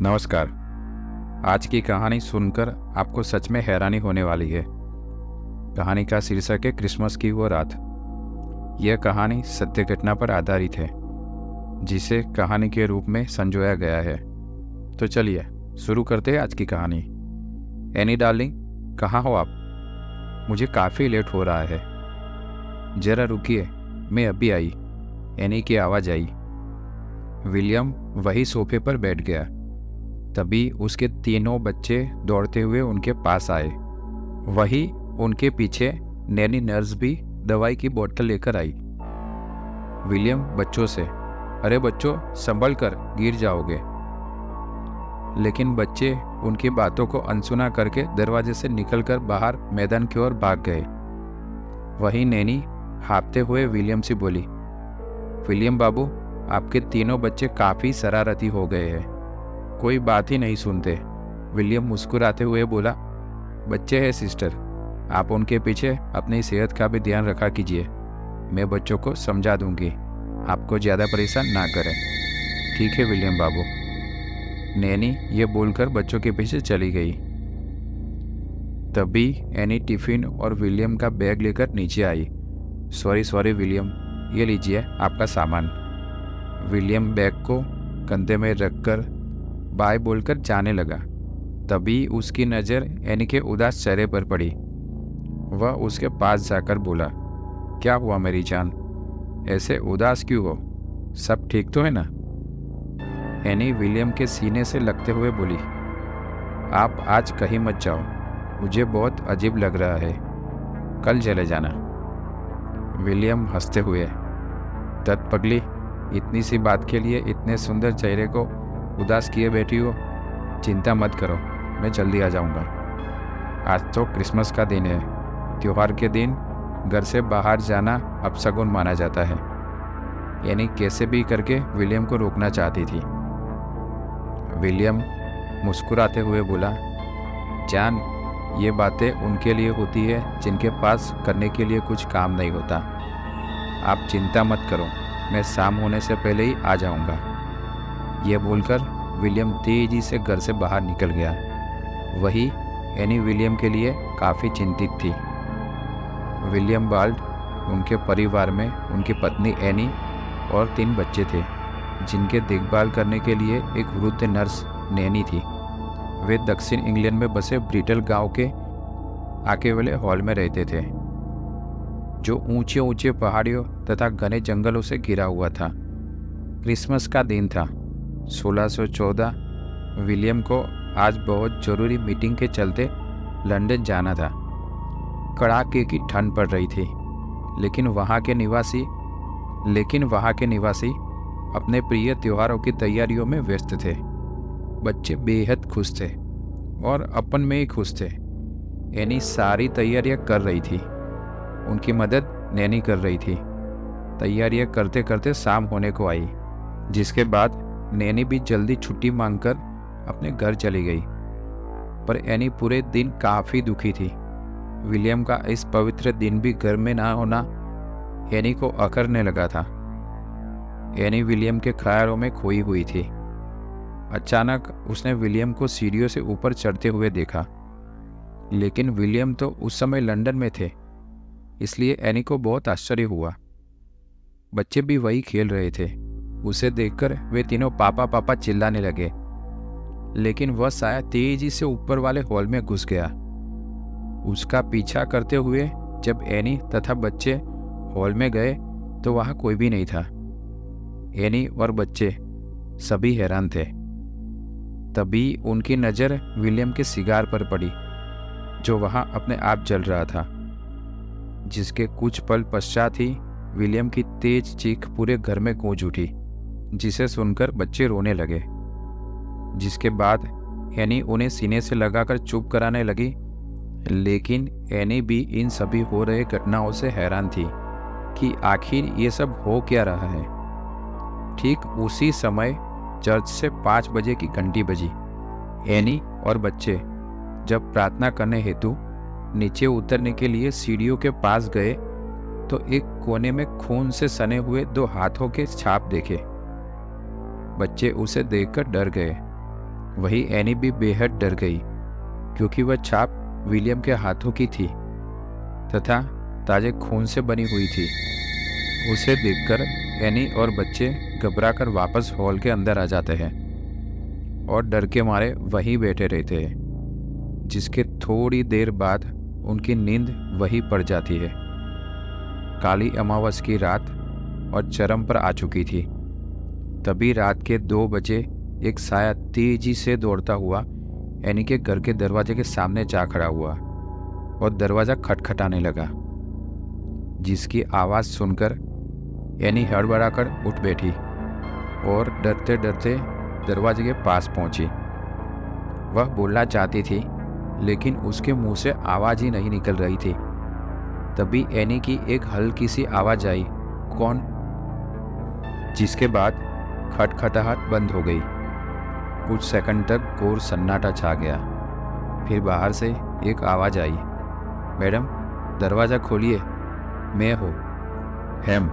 नमस्कार। आज की कहानी सुनकर आपको सच में हैरानी होने वाली है। कहानी का शीर्षक है क्रिसमस की वो रात। यह कहानी सत्य घटना पर आधारित है, जिसे कहानी के रूप में संजोया गया है। तो चलिए शुरू करते हैं आज की कहानी। एनी डार्लिंग, कहाँ हो आप? मुझे काफ़ी लेट हो रहा है। जरा रुकिए, मैं अभी आई। एनी की आवाज़ आई। विलियम वही सोफे पर बैठ गया। तभी उसके तीनों बच्चे दौड़ते हुए उनके पास आए। वही उनके पीछे नैनी नर्स भी दवाई की बोतल लेकर आई। विलियम बच्चों से, अरे बच्चों, संभल कर, गिर जाओगे। लेकिन बच्चे उनकी बातों को अनसुना करके दरवाजे से निकलकर बाहर मैदान की ओर भाग गए। वही नैनी हाँफते हुए विलियम से बोली, विलियम बाबू, आपके तीनों बच्चे काफ़ी शरारती हो गए हैं, कोई बात ही नहीं सुनते। विलियम मुस्कुराते हुए बोला, बच्चे हैं सिस्टर, आप उनके पीछे अपनी सेहत का भी ध्यान रखा कीजिए। मैं बच्चों को समझा दूंगी, आपको ज़्यादा परेशान ना करें। ठीक है विलियम बाबू। नैनी ये बोलकर बच्चों के पीछे चली गई। तभी एनी टिफ़िन और विलियम का बैग लेकर नीचे आई। सॉरी विलियम, ये लीजिए आपका सामान। विलियम बैग को कंधे में रखकर बाय बोलकर जाने लगा। तभी उसकी नज़र एनी के उदास चेहरे पर पड़ी। वह उसके पास जाकर बोला, क्या हुआ मेरी जान, ऐसे उदास क्यों हो? सब ठीक तो है ना? एनी विलियम के सीने से लगते हुए बोली, आप आज कहीं मत जाओ, मुझे बहुत अजीब लग रहा है, कल चले जाना। विलियम हंसते हुए, दत्त पगली, इतनी सी बात के लिए इतने सुंदर चेहरे को उदास किए बैठी हो। चिंता मत करो, मैं जल्दी आ जाऊंगा। आज तो क्रिसमस का दिन है। त्योहार के दिन घर से बाहर जाना अपशगुन माना जाता है। यानी कैसे भी करके विलियम को रोकना चाहती थी। विलियम मुस्कुराते हुए बोला, जान, ये बातें उनके लिए होती है जिनके पास करने के लिए कुछ काम नहीं होता। आप चिंता मत करो, मैं शाम होने से पहले ही आ जाऊंगा। यह बोलकर विलियम तेजी से घर से बाहर निकल गया। वही एनी विलियम के लिए काफ़ी चिंतित थी। विलियम बाल्ड, उनके परिवार में उनकी पत्नी एनी और 3 बच्चे थे, जिनके देखभाल करने के लिए एक वृद्ध नर्स नैनी थी। वे दक्षिण इंग्लैंड में बसे ब्रिटल गांव के आके वाले हॉल में रहते थे, जो ऊंचे ऊंचे पहाड़ियों तथा घने जंगलों से घिरा हुआ था। क्रिसमस का दिन था, 1614। विलियम को आज बहुत ज़रूरी मीटिंग के चलते लंदन जाना था। कड़ाके की ठंड पड़ रही थी, लेकिन वहाँ के निवासी अपने प्रिय त्योहारों की तैयारियों में व्यस्त थे। बच्चे बेहद खुश थे और अपन में ही खुश थे। एनी सारी तैयारियां कर रही थी, उनकी मदद नैनी कर रही थी। तैयारियां करते करते शाम होने को आई, जिसके बाद नैनी भी जल्दी छुट्टी मांगकर अपने घर चली गई। पर एनी पूरे दिन काफ़ी दुखी थी। विलियम का इस पवित्र दिन भी घर में ना होना एनी को अखरने लगा था। एनी विलियम के ख्यालों में खोई हुई थी। अचानक उसने विलियम को सीढ़ियों से ऊपर चढ़ते हुए देखा, लेकिन विलियम तो उस समय लंदन में थे, इसलिए एनी को बहुत आश्चर्य हुआ। बच्चे भी वही खेल रहे थे। उसे देखकर वे तीनों पापा पापा चिल्लाने लगे, लेकिन वह साया तेजी से ऊपर वाले हॉल में घुस गया। उसका पीछा करते हुए जब एनी तथा बच्चे हॉल में गए तो वहां कोई भी नहीं था। एनी और बच्चे सभी हैरान थे। तभी उनकी नज़र विलियम के सिगार पर पड़ी, जो वहां अपने आप जल रहा था। जिसके कुछ पल पश्चात ही विलियम की तेज चीख पूरे घर में गूंज उठी, जिसे सुनकर बच्चे रोने लगे। जिसके बाद एनी उन्हें सीने से लगाकर चुप कराने लगी, लेकिन एनी भी इन सभी हो रहे घटनाओं से हैरान थी कि आखिर ये सब हो क्या रहा है। ठीक उसी समय चर्च से 5 बजे की घंटी बजी। एनी और बच्चे जब प्रार्थना करने हेतु नीचे उतरने के लिए सीढ़ियों के पास गए तो एक कोने में खून से सने हुए 2 हाथों के छाप देखे। बच्चे उसे देखकर डर गए। वही एनी भी बेहद डर गई, क्योंकि वह छाप विलियम के हाथों की थी तथा ताजे खून से बनी हुई थी। उसे देखकर एनी और बच्चे घबराकर वापस हॉल के अंदर आ जाते हैं और डर के मारे वहीं बैठे रहते हैं, जिसके थोड़ी देर बाद उनकी नींद वहीं पड़ जाती है। काली अमावस की रात और चरम पर आ चुकी थी। तभी रात के 2 बजे एक साया तेजी से दौड़ता हुआ एनी के घर के दरवाजे के सामने जा खड़ा हुआ और दरवाज़ा खटखटाने लगा, जिसकी आवाज़ सुनकर एनी हड़बड़ाकर उठ बैठी और डरते डरते दरवाजे के पास पहुंची। वह बोलना चाहती थी, लेकिन उसके मुंह से आवाज़ ही नहीं निकल रही थी। तभी एनी की एक हल्की सी आवाज़ आई, कौन? जिसके बाद खटखटाहट बंद हो गई। कुछ सेकंड तक घोर सन्नाटा छा गया। फिर बाहर से एक आवाज़ आई, मैडम दरवाज़ा खोलिए, मैं हूँ हेम।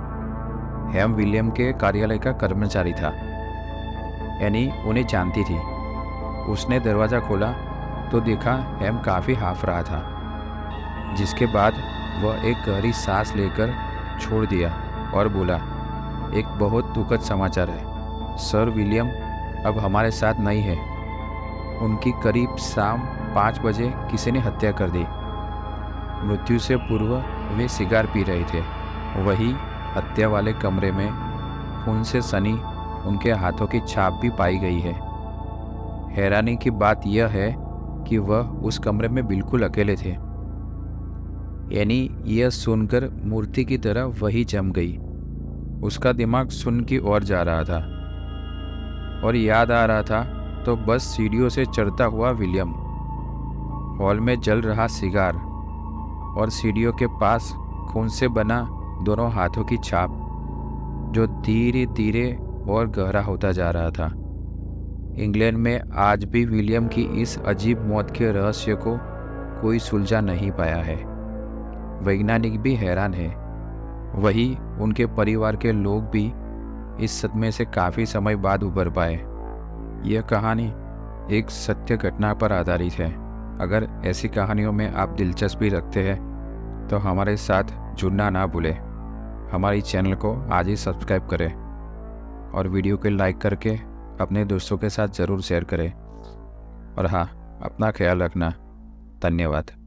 हेम विलियम के कार्यालय का कर्मचारी था। एनी उन्हें जानती थी। उसने दरवाज़ा खोला तो देखा हेम काफ़ी हाफ रहा था, जिसके बाद वह एक गहरी सांस लेकर छोड़ दिया और बोला, एक बहुत दुखद समाचार है सर, विलियम अब हमारे साथ नहीं है। उनकी करीब शाम 5 बजे किसी ने हत्या कर दी। मृत्यु से पूर्व वे सिगार पी रहे थे। वही हत्या वाले कमरे में खून से सनी उनके हाथों की छाप भी पाई गई है। हैरानी की बात यह है कि वह उस कमरे में बिल्कुल अकेले थे। एनी यह सुनकर मूर्ति की तरह वही जम गई। उसका दिमाग शून्य की ओर जा रहा था और याद आ रहा था तो बस सीढ़ियों से चढ़ता हुआ विलियम, हॉल में जल रहा सिगार और सीढ़ियों के पास खून से बना दोनों हाथों की छाप, जो धीरे धीरे और गहरा होता जा रहा था। इंग्लैंड में आज भी विलियम की इस अजीब मौत के रहस्य को कोई सुलझा नहीं पाया है। वैज्ञानिक भी हैरान है, वही उनके परिवार के लोग भी इस सदमे से काफ़ी समय बाद उभर पाए। यह कहानी एक सत्य घटना पर आधारित है। अगर ऐसी कहानियों में आप दिलचस्पी रखते हैं तो हमारे साथ जुड़ना ना भूलें। हमारी चैनल को आज ही सब्सक्राइब करें और वीडियो को लाइक करके अपने दोस्तों के साथ ज़रूर शेयर करें। और हाँ, अपना ख्याल रखना। धन्यवाद।